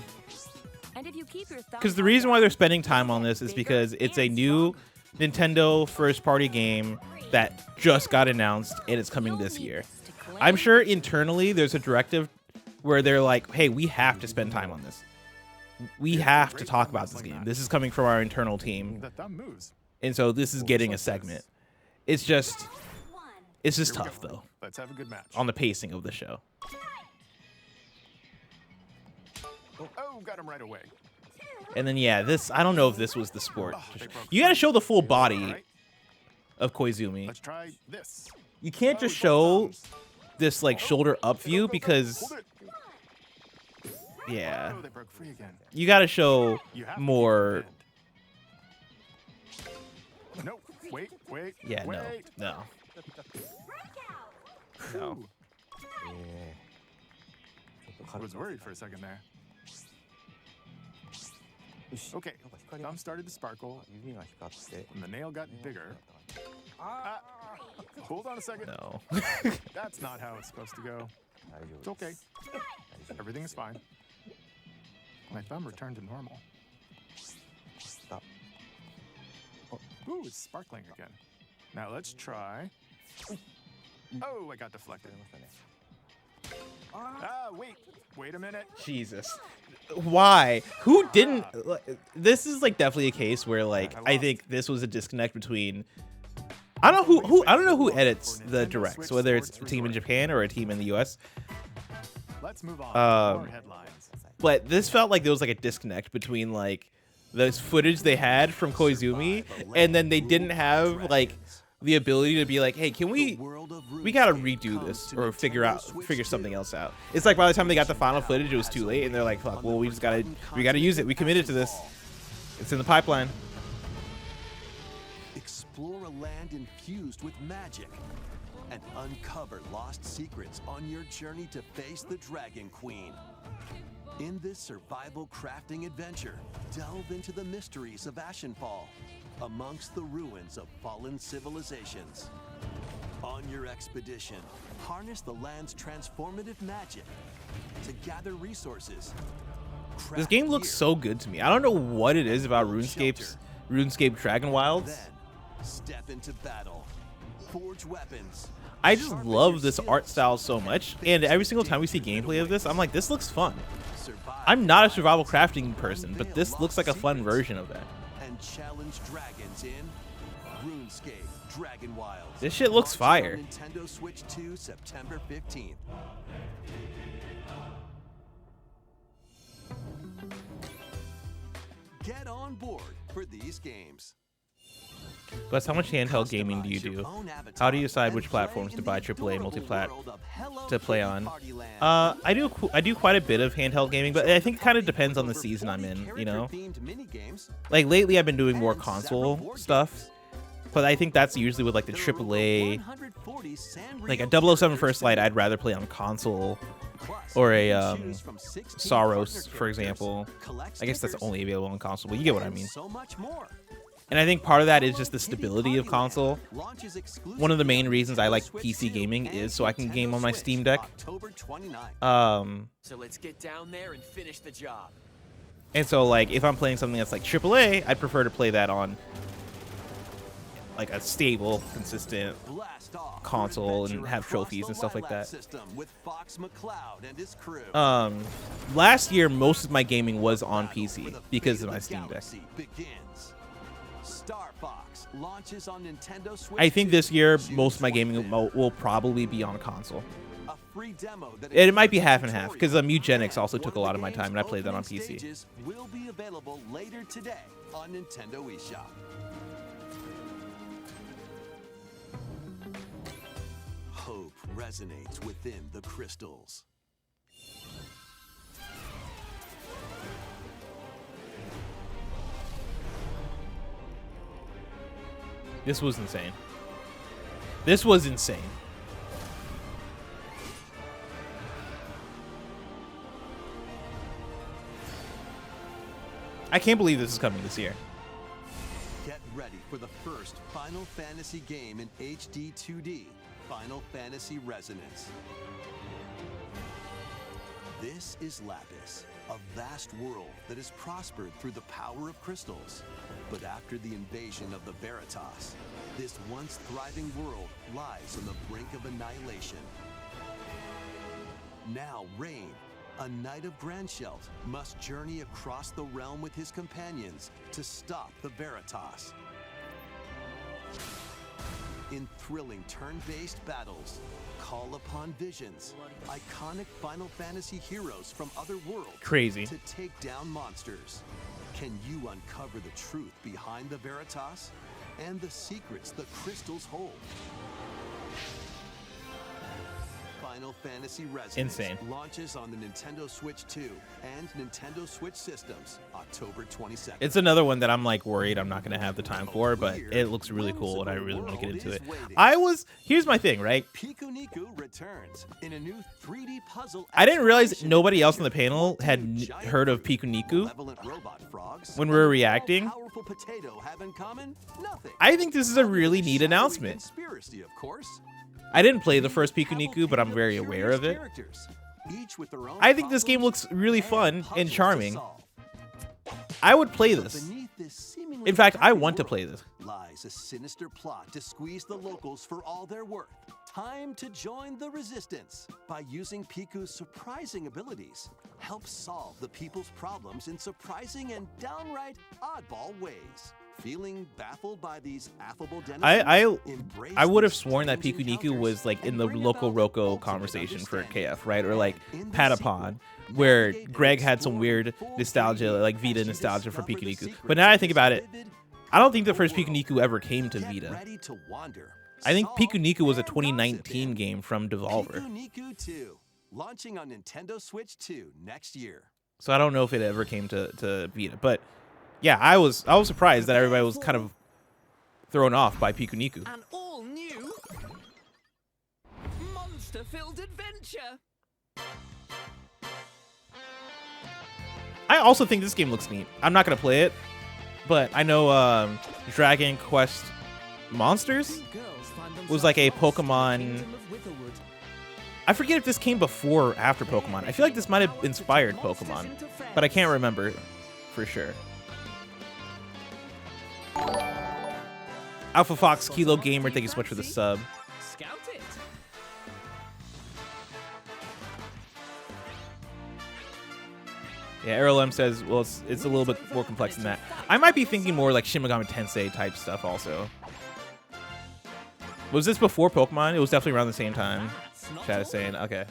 And if you keep your thumb Because the held reason why down, they're spending time on it's this is bigger because it's a and new stronger. Nintendo first-party game that just got announced and it's coming You'll this need year. this to claim I'm sure victory. internally there's a directive where they're like, hey, we have to spend time on this. We have to talk about this game. This is coming from our internal team. The thumb moves. And so this is getting a segment. It's just Here we tough, go. though, Let's have a good match. on the pacing of the show. Oh, got him right away. And then, yeah, this, I don't know if this was the sport. You got to show the full All body right, of Koizumi. let's try this. You can't just Oh, show both thumbs. this like shoulder up view because Hold it. yeah, Oh, they broke free again. you got to show You have to keep more. them pinned. No, wait. Yeah, wait. no. Ooh, I was worried for a second there. Okay, thumb started to sparkle, and the nail got bigger. Ah, hold on a second. No. That's not how it's supposed to go. It's okay. Everything is fine. My thumb returned to normal. Ooh, it's sparkling again. Now let's try. Oh, I got deflected. Ah, wait a minute. Jesus. Why? Who didn't? This is like definitely a case where like I think this was a disconnect between. I don't know who edits the directs, whether it's a team in Japan or a team in the US. Let's move on. More headlines. But this felt like there was like a disconnect between like this footage they had from Koizumi, and then they didn't have like the ability to be like, hey, can we gotta redo this or figure something else out. It's like by the time they got the final footage, it was too late, and they're like, fuck, well, we gotta use it. We committed to this. It's in the pipeline. Explore a land infused with magic and uncover lost secrets on your journey to face the Dragon Queen. In this survival crafting adventure, delve into the mysteries of Ashenfall, amongst the ruins of fallen civilizations. On your expedition, harness the land's transformative magic to gather resources. This game looks so good to me. I don't know what it is about RuneScape Dragon Wilds. Then, step into battle. Forge weapons. I just love this art style so much, and every single time we see gameplay of this, I'm like, this looks fun. I'm not a survival crafting person, but this looks like a fun version of that. And challenge dragons in RuneScape Dragon Wilds. This shit looks fire. Nintendo Switch 2, September 15th. Get on board for these games. But how much handheld gaming do you do? How do you decide which platforms to buy AAA multiplat to play on? I do quite a bit of handheld gaming, but I think it kind of depends on the season I'm in, you know? Like lately I've been doing more console stuff, but I think that's usually with like the AAA, like a 007 First Light I'd rather play on console, or a Saros, for example. I guess that's only available on console, but you get what I mean. And I think part of that is just the stability of console. One of the main reasons I like PC gaming is so I can game on my Steam Deck. So let's get down there and finish the job. And so like if I'm playing something that's like AAA, I'd prefer to play that on like a stable, consistent console and have trophies and stuff like that. Last year most of my gaming was on PC because of my Steam Deck. I think this year most of my gaming will probably be on console. It might be half and half because Mugenics also took a lot of my time and I played that on PC. Will be available later today on Nintendo eShop. Hope resonates within the crystals. This was insane. This was insane. I can't believe this is coming this year. Get ready for the first Final Fantasy game in HD 2D, Final Fantasy Resonance. This is Lapis, a vast world that has prospered through the power of crystals. But after the invasion of the Veritas, this once thriving world lies on the brink of annihilation. Now Rain, a knight of Grandshelt, must journey across the realm with his companions to stop the Veritas. In thrilling turn-based battles, call upon visions, iconic Final Fantasy heroes from other worlds Crazy. to take down monsters. Can you uncover the truth behind the Veritas and the secrets the crystals hold? Final Fantasy Resonance Insane. launches on the Nintendo Switch 2 and Nintendo Switch systems October 22nd. It's another one that I'm like worried I'm not gonna have the time for, but it looks really cool and I really want to get into it. Here's my thing, right? Pikuniku returns in a new 3D puzzle. I didn't realize nobody else on the panel had heard of Pikuniku when we were reacting. I think this is a really neat announcement. I didn't play the first Pikuniku, but I'm very aware of it. I think this game looks really fun and charming. I would play this. In fact, I want to play this. Lies a sinister plot to squeeze the locals for all they're worth. Time to join the resistance. By using Piku's surprising abilities, help solve the people's problems in surprising and downright oddball ways. Feeling baffled by these affable denizens? I would have sworn that Pikuniku was like in the Loco Roco conversation for KF, right? Or like Patapon, where Greg had some weird nostalgia, like Vita nostalgia for Pikuniku. But now I think about it, I don't think the first Pikuniku ever came to Vita. I think Pikuniku was a 2019 game from Devolver. Pikuniku 2, launching on Nintendo Switch 2 next year. So I don't know if it ever came to Vita, but yeah, I was surprised that everybody was kind of thrown off by Pikuniku. An all-new monster-filled adventure. I also think this game looks neat. I'm not gonna play it, but I know Dragon Quest Monsters was like a Pokemon. I forget if this came before or after Pokemon. I feel like this might have inspired Pokemon, but I can't remember for sure. Alpha Fox Kilo Gamer, thank you so much for the sub. Scout it. Yeah, Errol M says, well, it's a little bit more complex than that. I might be thinking more like Shin Megami Tensei type stuff also. Was this before Pokemon? It was definitely around the same time. Chad is saying, okay.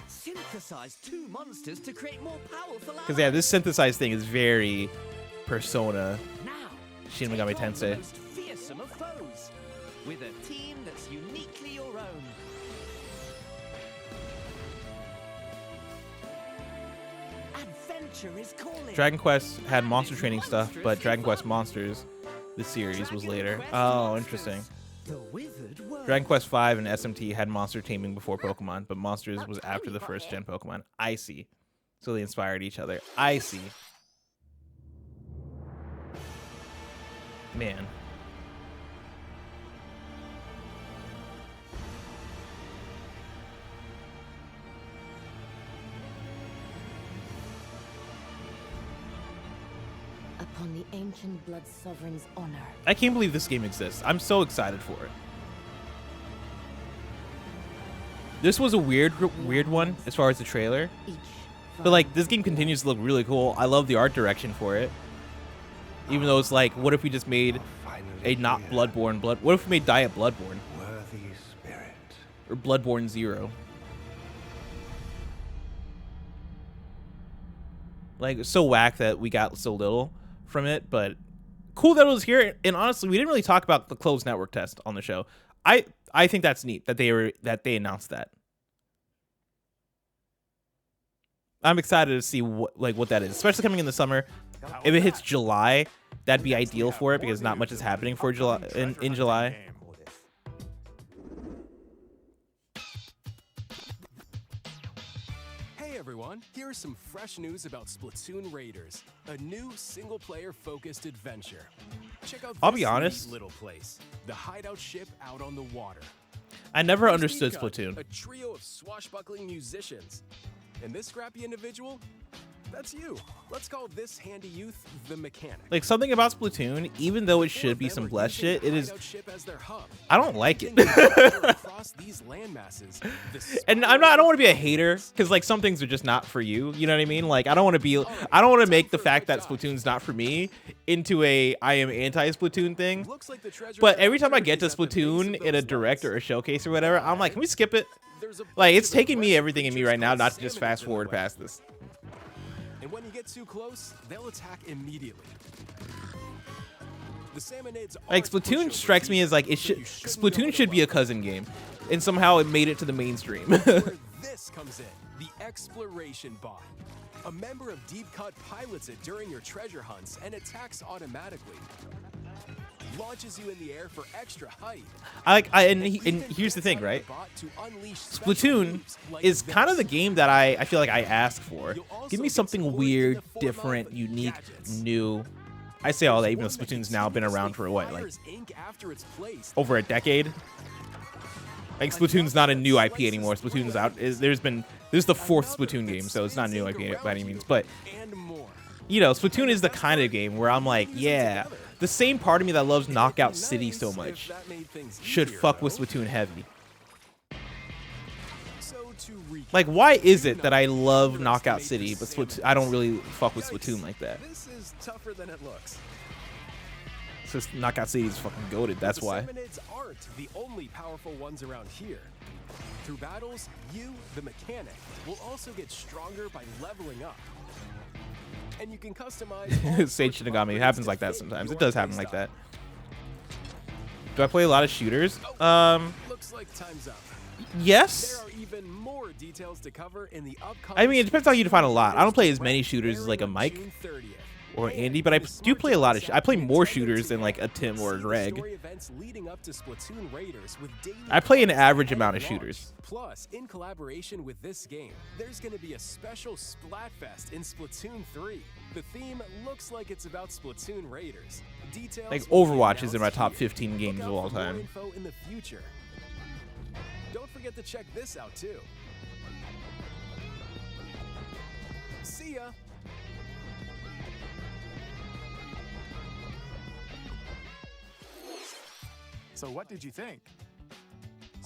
Synthesize two monsters to create more powerful. Because yeah, this synthesized thing is very Persona. Now, Shin Megami take on the Tensei. most fearsome of foes, with a team that's uniquely your own. Adventure is calling. Dragon Quest had monster training stuff, but Dragon Quest Monsters, the series, was later. Oh, interesting. Dragon Quest V and SMT had monster taming before Pokemon, but Monsters was after the first gen Pokemon. I see. So they inspired each other. I see. Man. Upon the ancient blood sovereign's honor. I can't believe this game exists. I'm so excited for it. This was a weird one as far as the trailer. But like, this game continues to look really cool. I love the art direction for it. Even though it's like, what if we just made a not Bloodborne what if we made Diet Bloodborne? Worthy spirit. Or Bloodborne 0. Like, it's so whack that we got so little from it, but cool that it was here. And honestly, we didn't really talk about the closed network test on the show. I think that's neat that they announced that. I'm excited to see what that is, especially coming in the summer. If it hits July, that'd be ideal for it because not much is happening for July in July. Hey everyone, here is some fresh news about Splatoon Raiders, a new single-player focused adventure. Check out I'll this be honest. neat little place, the hideout ship out on the water. I never Here's understood Mika, Splatoon. a trio of swashbuckling musicians. And this scrappy individual, that's you. Let's call this handy youth the mechanic. Like, something about Splatoon, even though it should be some blessed shit, it is. Ship as their hub. I don't like it. Across these land masses, the And I don't want to be a hater because like some things are just not for you. You know what I mean? Like I don't want to make the fact that Splatoon's not for me into a I am anti-Splatoon thing. But every time I get to Splatoon in a direct or a showcase or whatever, I'm like, can we skip it? Like it's taking me everything in me right now not to just fast forward past this. And when you get too close, they'll attack immediately. The Salmonids Like Splatoon strikes me as like Splatoon should be a cousin game. and somehow it made it to the mainstream. Where this comes in, the Exploration Bot. A member of Deep Cut pilots it during your treasure hunts and attacks automatically. Launches you in the air for extra height. And here's the thing, right? Splatoon is kind of the game that I feel like I ask for. Give me something weird, different, unique, new. I say all that, even though Splatoon's now been around for what, like over a decade. Like Splatoon's not a new IP anymore. Splatoon's out. This is the 4th Splatoon game, so it's not a new IP by any means. But you know, Splatoon is the kind of game where I'm like, yeah, the same part of me that loves Knockout City so much should fuck with Splatoon heavy. Like, why is it that I love Knockout City, but I don't really fuck with Splatoon like that? This is tougher than it looks. It's just Knockout City is fucking goated, that's why. The Seminids aren't the only powerful ones around here. Through battles, you, the mechanic, will also get stronger by leveling up. And you can customize Sage Shinigami. It happens like that sometimes. It does happen like that. Do I play a lot of shooters? Looks like time's up. Yes. There are even more details to cover in the upcoming. I mean, it depends on how you define a lot. I don't play as many shooters as like a Mike or Andy, but I do play a lot of. I play more shooters than like a Tim or a Greg. I play an average amount of shooters. Plus, in collaboration with this game, there's going to be a special Splatfest in Splatoon 3. The theme looks like it's about Splatoon Raiders. Details like Overwatch is in my top 15 games of all time. Info in the future. Don't forget to check this out too. See ya. So what did you think?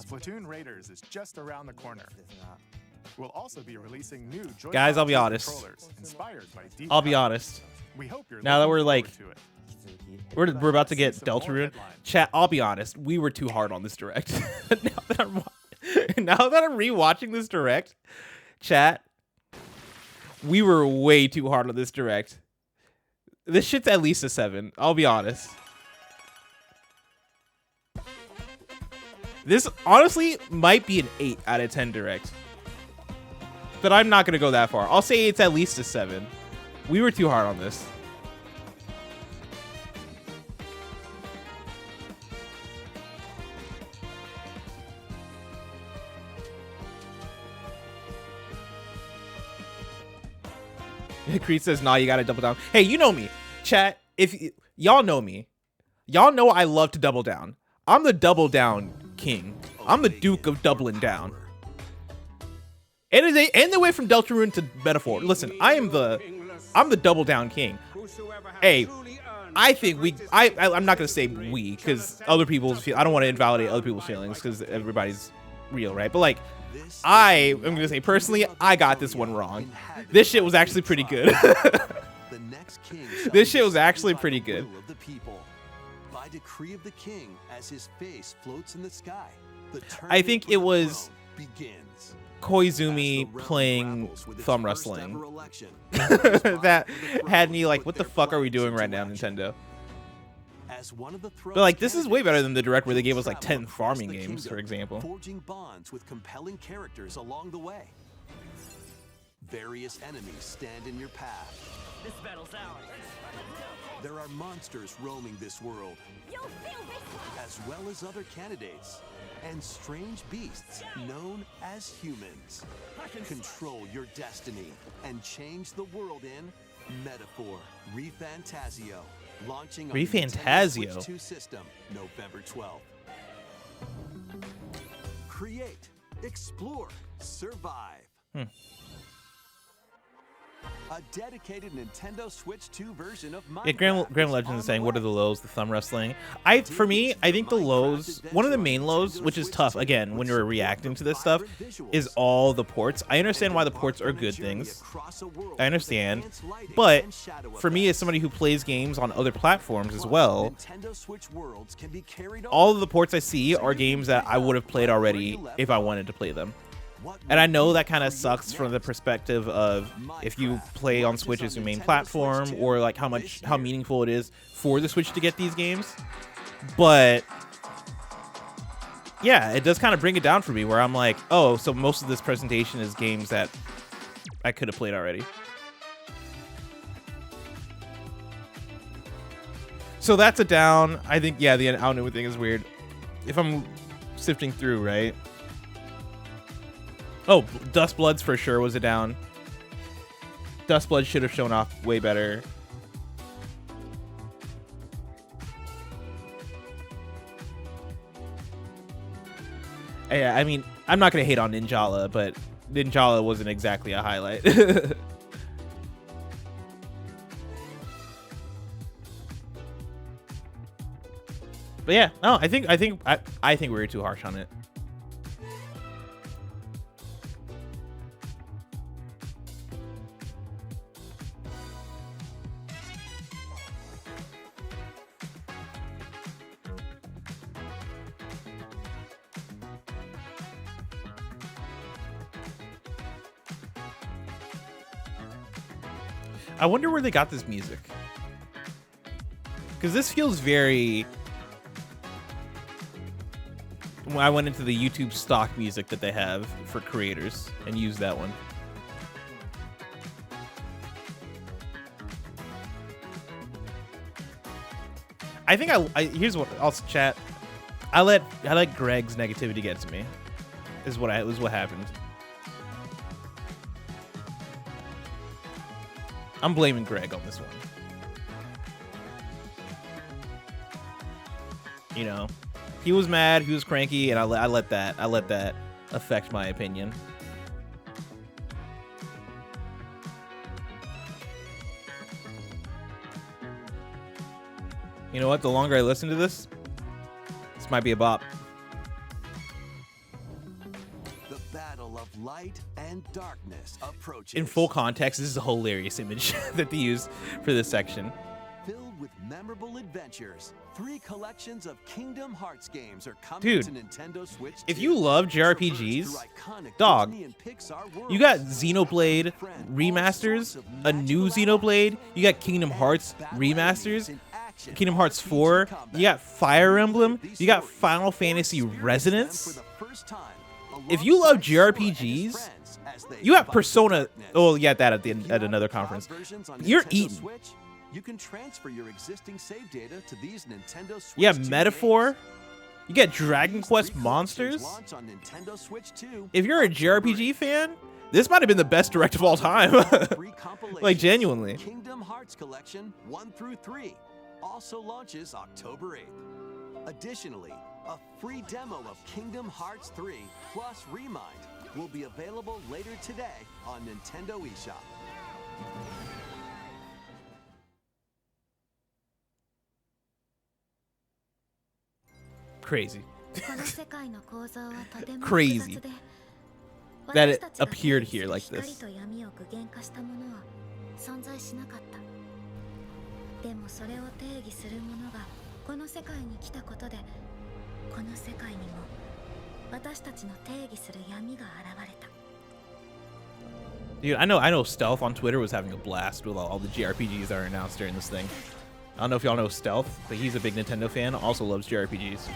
Splatoon Raiders is just around the corner. We'll also be releasing new Guys, I'll be honest. Inspired by I'll be honest. We hope you're now that we're like to it. we're about to get Deltarune. Chat, I'll be honest, we were too hard on this direct. now that I'm rewatching this direct, chat, we were way too hard on this direct. This shit's at least a 7. I'll be honest. This honestly might be an 8 out of 10 direct. But I'm not going to go that far. I'll say it's at least a 7. We were too hard on this. Creed says, nah, you got to double down. Hey, you know me. Chat, if y'all know me. Y'all know I love to double down. I'm the double down king. I'm the Duke of doubling down. And the way from Deltarune to Metaphor. Listen, I'm the double down king. Hey, I think I'm not gonna say we because other people's I don't want to invalidate other people's feelings because everybody's real, right? But like, I'm gonna say personally, I got this one wrong. This shit was actually pretty good. This shit was actually pretty good. By decree of the king, as his face floats in the sky, I think it was begins. Koizumi playing thumb wrestling that had me like, what the fuck are we doing right now, Nintendo? But like, this is way better than the direct where they gave us like 10 farming games, for example. Forging bonds with compelling characters along the way. Various enemies stand in your path. This battle's ours. There are monsters roaming this world, as well as other candidates, and strange beasts known as humans. Control your destiny and change the world in Metaphor ReFantazio, launching on ReFantazio. Nintendo Switch 2 system November 12th. Create, explore, survive. A dedicated Nintendo Switch 2 version of Minecraft. Yeah, Grand Legend is saying, what are the lows? The thumb wrestling. For me, I think the lows, one of the main lows, which is tough, again, when you're reacting to this stuff, is all the ports. I understand why the ports are good things. I understand. But for me, as somebody who plays games on other platforms as well, all of the ports I see are games that I would have played already if I wanted to play them. And I know that kind of sucks from the perspective of if you play on Switch as your main platform, or like how meaningful it is for the Switch to get these games. But yeah, it does kind of bring it down for me where I'm like, oh, so most of this presentation is games that I could have played already. So that's a down. I think, yeah, the outnumber thing is weird. If I'm sifting through, right? Oh, Dust Bloods for sure was a down. Dust Blood should have shown off way better. Yeah, I mean, I'm not going to hate on Ninjala, but Ninjala wasn't exactly a highlight. But yeah, no, I think we were too harsh on it. I wonder where they got this music. Because this feels very... When I went into the YouTube stock music that they have for creators and used that one. I think here's what I'll chat. I let Greg's negativity get to me. Is what happened. I'm blaming Greg on this one. You know, he was mad, he was cranky, and I let that affect my opinion. You know what? The longer I listen to this might be a bop. The battle of light and darkness approaches. In full context, this is a hilarious image that they used for this section. Filled with memorable adventures, 3 collections of Kingdom Hearts games are coming to Nintendo Switch 2. If you love JRPGs, dog, you got Xenoblade remasters, a new Xenoblade, you got Kingdom Hearts remasters, Kingdom Hearts 4, you got Fire Emblem, you got Final Fantasy Resonance. If you love JRPGs, you have Persona. Oh, you got that at another conference. You're eating. You can transfer your existing save data to these Nintendo Switch. You have Metaphor. You get Dragon Quest Monsters. If you're a JRPG fan, this might have been the best direct of all time. Like, genuinely. Kingdom Hearts Collection 1 through 3 also launches October 8th. Additionally, a free demo of Kingdom Hearts 3 plus Remind will be available later today on Nintendo eShop. Crazy. Crazy that it appeared here like this. Dude, I know Stealth on Twitter was having a blast with all the JRPGs that are announced during this thing. I don't know if y'all know Stealth, but he's a big Nintendo fan, also loves JRPGs.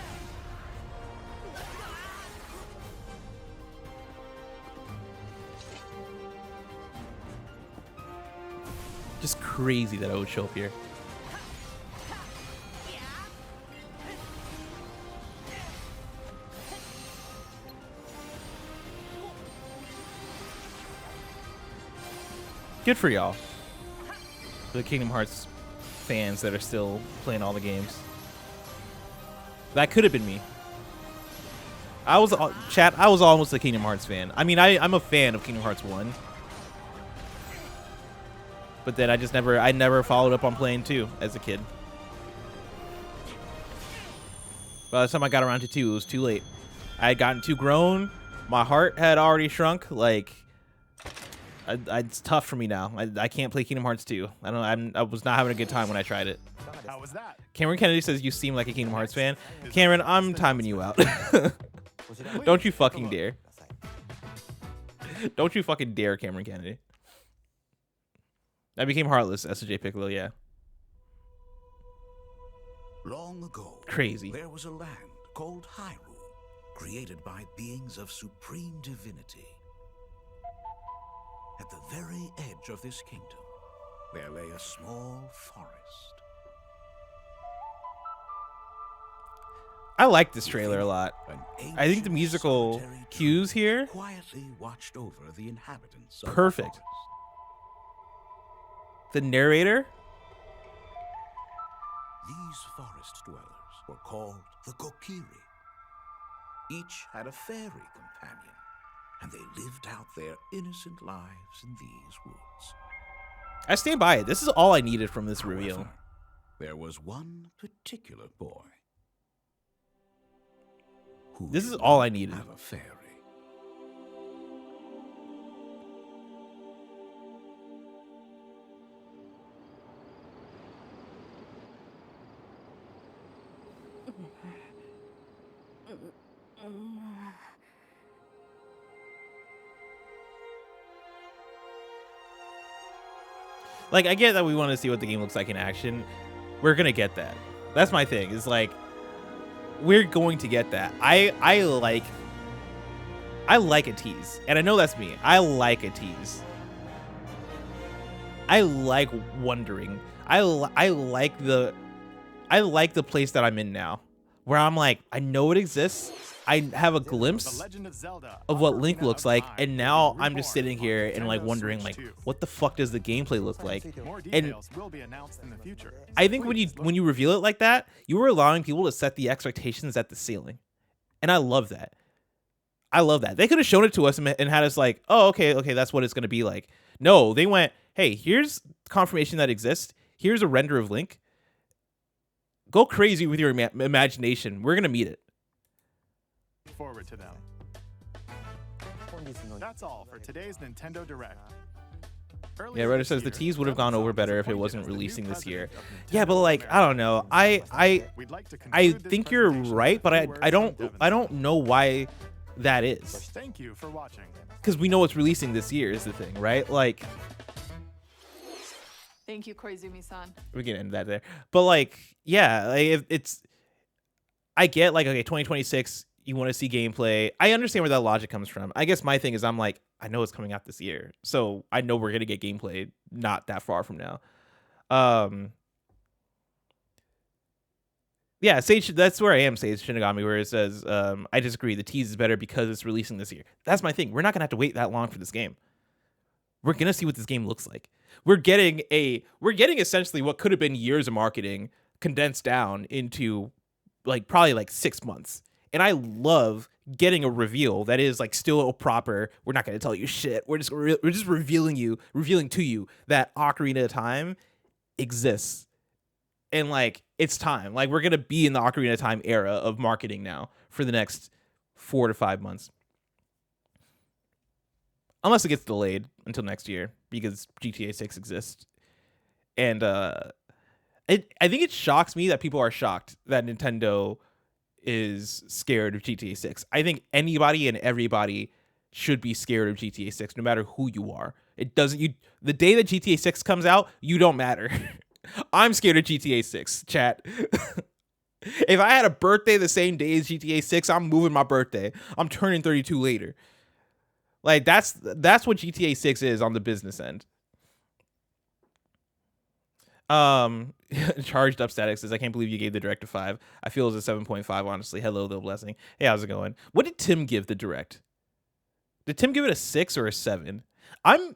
Just crazy that I would show up here. Good for y'all. For the Kingdom Hearts fans that are still playing all the games. That could have been me. I was almost a Kingdom Hearts fan. I mean, I'm a fan of Kingdom Hearts 1. But then I never followed up on playing 2 as a kid. By the time I got around to 2, it was too late. I had gotten too grown. My heart had already shrunk. Like, it's tough for me now. I can't play Kingdom Hearts 2. I was not having a good time when I tried it. How was that? Cameron Kennedy says you seem like a Kingdom Hearts fan. Cameron, I'm timing you out. Don't you fucking dare. Don't you fucking dare, Cameron Kennedy. I became heartless, SJ Piccolo, yeah. Long ago, crazy. There was a land called Hyrule. created by beings of supreme divinity. At the very edge of this kingdom, there lay a small forest. I like this trailer a lot. I think the musical cues here, quietly watched over the inhabitants of perfect. the forest. The narrator, These forest dwellers were called the Kokiri. Each had a fairy companion, and they lived out their innocent lives in these woods. I stand by it. This is all I needed from this reveal. However, there was one particular boy. Who This is did all not I needed. Have a fairy. Like, I get that we want to see what the game looks like in action. We're gonna get that. That's my thing. Is like, we're going to get that. I like a tease, and I know that's me. I like a tease. I like wondering. I like the place that I'm in now, where I'm like, I know it exists. I have a glimpse of what Link looks like, and now I'm just sitting here and like wondering, like, what the fuck does the gameplay look like? And I think when you reveal it like that, you are allowing people to set the expectations at the ceiling, and I love that. I love that. They could have shown it to us and had us like, oh, okay, that's what it's gonna be like. No, they went, hey, here's confirmation that exists. Here's a render of Link. Go crazy with your imagination. We're gonna meet it. Forward to them. That's all for today's Nintendo Direct. Yeah, Reddit says the tease would have gone over better if it wasn't releasing this year. Yeah, but like, I don't know. I think you're right, but I don't know why that is. Thank you for watching. Because we know it's releasing this year is the thing, right? Like, thank you, Koizumi-san. we can end that there. But like, yeah, like it's, I get like, okay, 2026, you want to see gameplay. I understand where that logic comes from. I guess my thing is I'm like, I know it's coming out this year, so I know we're gonna get gameplay not that far from now. Yeah, Sage, that's where I am, Sage Shinigami, where it says, I disagree, the tease is better because it's releasing this year. That's my thing. We're not gonna have to wait that long for this game. We're gonna see what this game looks like. We're getting essentially what could have been years of marketing condensed down into like probably like 6 months. And I love getting a reveal that is like still proper. We're not going to tell you shit. We're just revealing to you that Ocarina of Time exists. And like, it's time. Like, we're going to be in the Ocarina of Time era of marketing now for the next 4 to 5 months. Unless it gets delayed until next year because GTA 6 exists. And I think it shocks me that people are shocked that Nintendo is scared of GTA 6. I think anybody and everybody should be scared of GTA 6, no matter who you are. It doesn't, the day that GTA 6 comes out, you don't matter. I'm scared of GTA 6, chat. If I had a birthday the same day as GTA 6, I'm moving my birthday. I'm turning 32 later. Like, that's what GTA 6 is on the business end. Charged up static says, I can't believe you gave the direct a 5. I feel it's a 7.5, honestly. Hello, the blessing. Hey, how's it going? What did Tim give the direct? Did Tim give it a 6 or a 7?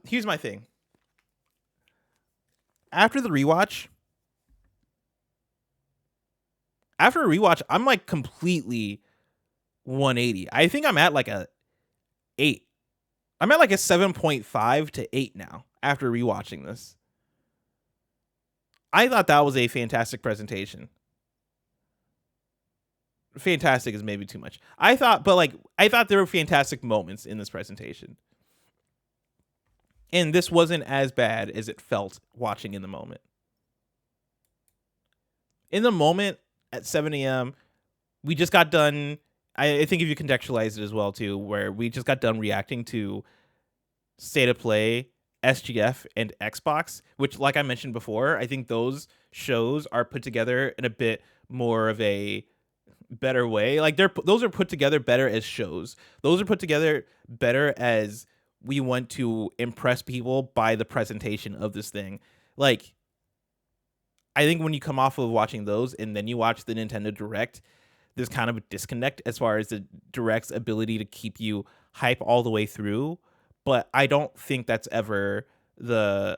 Here's my thing. After a rewatch, I'm like completely 180. I think I'm at like a 8. I'm at like a 7.5 to 8 now after rewatching this. I thought that was a fantastic presentation. Fantastic is maybe too much. I thought there were fantastic moments in this presentation. And this wasn't as bad as it felt watching in the moment. In the moment at 7 a.m., we just got done. I think if you contextualize it as well, too, where we just got done reacting to State of Play, SGF, and Xbox, which, like I mentioned before, I think those shows are put together in a bit more of a better way. Like those are put together better as shows. Those are put together better as we want to impress people by the presentation of this thing. Like, I think when you come off of watching those and then you watch the Nintendo Direct, there's kind of a disconnect as far as the Direct's ability to keep you hype all the way through. But I don't think that's ever the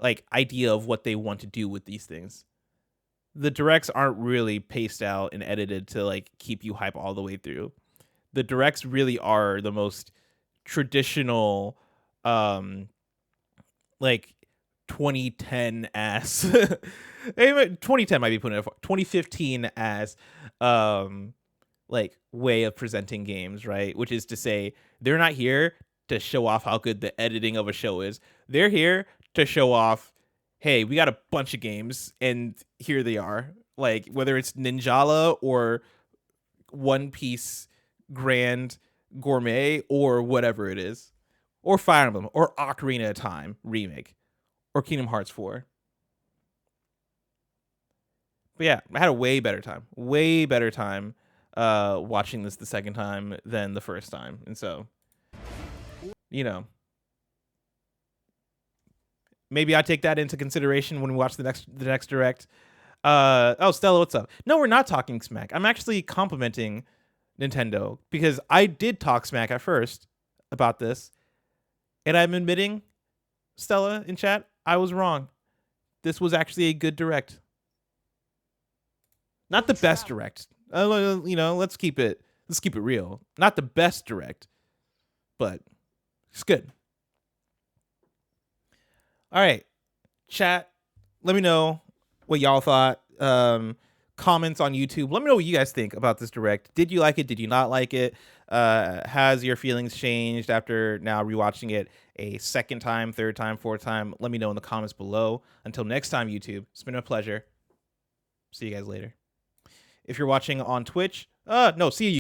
like idea of what they want to do with these things. The Directs aren't really paced out and edited to like keep you hype all the way through. The Directs really are the most traditional like 2010 ass 2010 might be putting it 2015 as like way of presenting games, right? Which is to say, they're not here to show off how good the editing of a show is. They're here to show off, hey, we got a bunch of games and here they are. Like whether it's Ninjala or One Piece Grand Gourmet or whatever it is, or Fire Emblem or Ocarina of Time remake or Kingdom Hearts 4. But yeah, I had a way better time watching this the second time than the first time. And so, you know, maybe I take that into consideration when we watch the next Direct. Oh, Stella, what's up? No, we're not talking smack. I'm actually complimenting Nintendo because I did talk smack at first about this, and I'm admitting, Stella in chat, I was wrong. This was actually a good Direct. Not the best Direct. You know, let's keep it real. Not the best Direct, but it's good. All right, chat. Let me know what y'all thought. Comments on YouTube. Let me know what you guys think about this Direct. Did you like it? Did you not like it? Has your feelings changed after now rewatching it a second time, third time, fourth time? Let me know in the comments below. Until next time, YouTube, it's been a pleasure. See you guys later. If you're watching on Twitch, no, see you.